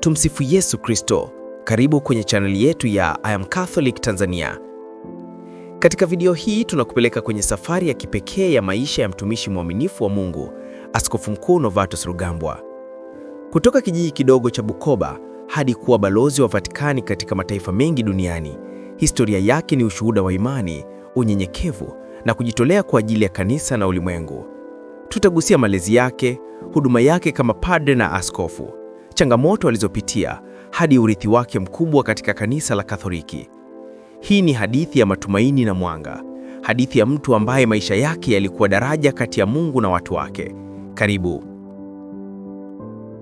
Tumsifu Yesu Kristo. Karibu kwenye chaneli yetu ya I Am Catholic Tanzania. Katika video hii tunakupeleka kwenye safari ya kipekee ya maisha ya mtumishi mwaminifu wa Mungu, Askofu Mkuu Novatus Rugambwa. Kutoka kijiji kidogo cha Bukoba hadi kuwa balozi wa Vatikani katika mataifa mengi duniani, historia yake ni ushuhuda wa imani, unyenyekevu na kujitolea kwa ajili ya kanisa na ulimwengu. Tutagusia malezi yake, huduma yake kama padre na askofu, changamoto alizopitia hadi urithi wake mkubwa katika kanisa la Katoliki. Hii ni hadithi ya matumaini na mwanga, hadithi ya mtu ambaye maisha yake yalikuwa daraja kati ya Mungu na watu wake. Karibu.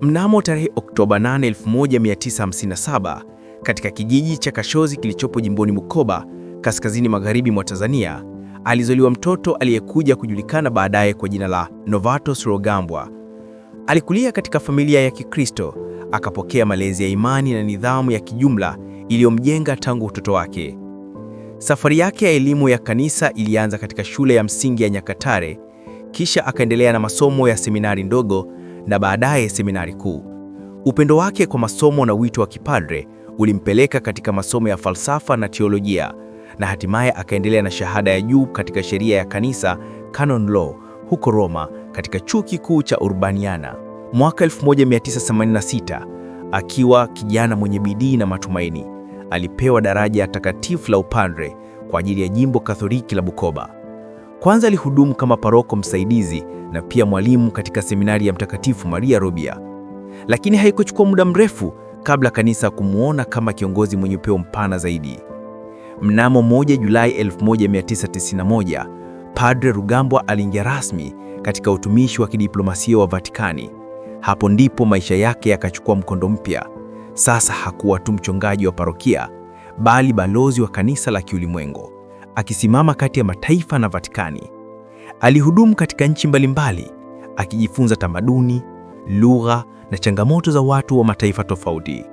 Mnamo tarehe Oktoba 8, 1957, katika kijiji cha Kashozi kilichopo jimboni Bukoba, kaskazini magharibi mwa Tanzania, alizaliwa mtoto aliyekuja kujulikana baadaye kwa jina la Novatus Rugambwa. Alikulia katika familia ya Kikristo, akapokea malezi ya imani na nidhamu ya kijumla iliyomjenga tangu utoto wake. Safari yake ya elimu ya kanisa ilianza katika shule ya msingi ya Nyakatare, kisha akaendelea na masomo ya seminari ndogo na baadaye seminari kuu. Upendo wake kwa masomo na wito wa kipadre ulimpeleka katika masomo ya falsafa na teolojia, na hatimaye akaendelea na shahada ya juu katika sheria ya kanisa, Canon Law, huko Roma katika chuo kikuu cha Urbaniana. Mwaka 1986, akiwa kijana mwenye bidii na matumaini, alipewa daraja takatifu la upadre kwa ajili ya jimbo Katoliki la Bukoba. Kwanza alihudumu kama paroko msaidizi na pia mwalimu katika seminari ya Mtakatifu Maria Rubia. Lakini haikuchukua muda mrefu kabla kanisa kumuona kama kiongozi mwenye upeo mpana zaidi. Mnamo 1 Julai 1991, Padre Rugambwa aliingia rasmi katika utumishi wa kidiplomasia wa Vatikani. Hapo ndipo maisha yake yakachukua mkondo mpya. Sasa hakuwa tu mchungaji wa parokia, bali balozi wa kanisa la kiulimwengu, akisimama kati ya mataifa na Vatikani. Alihudumu katika nchi mbalimbali, akijifunza tamaduni, lugha na changamoto za watu wa mataifa tofauti.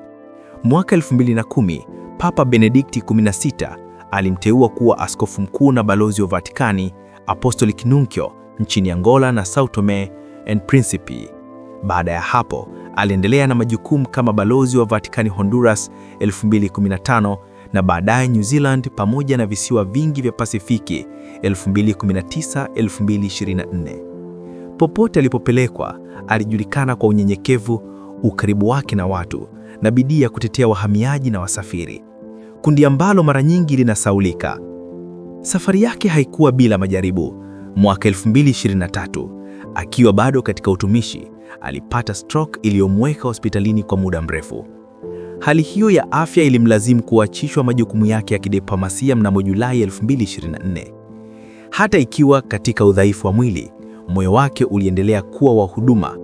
Mwaka 2010, Papa Benedikti 16 alimteua kuwa askofu mkuu na balozi wa Vatikani, Apostolic Nuncio, nchini Angola na Sao Tome and Principe. Baada ya hapo, aliendelea na majukumu kama balozi wa Vatikani Honduras 2015 na baadaye New Zealand pamoja na visiwa vingi vya Pasifiki 2019-2024. Popote alipopelekwa, alijulikana kwa unyenyekevu, ukaribu wake na watu na bidii ya kutetea wahamiaji na wasafiri, kundi ambalo mara nyingi linasaulika. Safari yake haikuwa bila majaribu. Mwaka 2023, akiwa bado katika utumishi, alipata stroke iliyomweka hospitalini kwa muda mrefu. Hali hiyo ya afya ilimlazimu kuachishwa majukumu yake ya kidiplomasia mnamo Julai 2024. Hata ikiwa katika udhaifu wa mwili, moyo wake uliendelea kuwa wa huduma.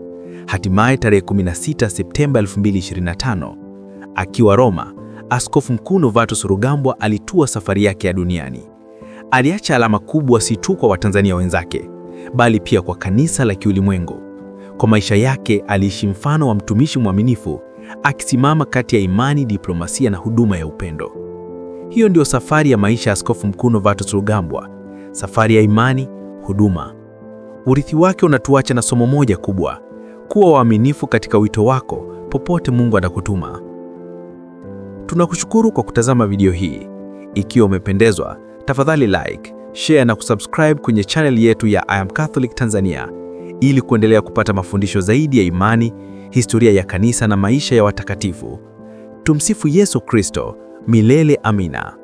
Hatimaye tarehe 16 Septemba 2025, akiwa Roma, Askofu Mkuu Novatus Rugambwa alitua safari yake ya duniani. Aliacha alama kubwa si tu kwa Watanzania wenzake, bali pia kwa kanisa la kiulimwengu. Kwa maisha yake aliishi mfano wa mtumishi mwaminifu, akisimama kati ya imani, diplomasia na huduma ya upendo. Hiyo ndio safari ya maisha ya Askofu Mkuu Novatus Rugambwa, safari ya imani, huduma. Urithi wake unatuacha na somo moja kubwa: kuwa waaminifu katika wito wako popote Mungu anakutuma. Tunakushukuru kwa kutazama video hii. Ikiwa umependezwa, tafadhali like, share na kusubscribe kwenye channel yetu ya I Am Catholic Tanzania ili kuendelea kupata mafundisho zaidi ya imani, historia ya kanisa na maisha ya watakatifu. Tumsifu Yesu Kristo. Milele amina.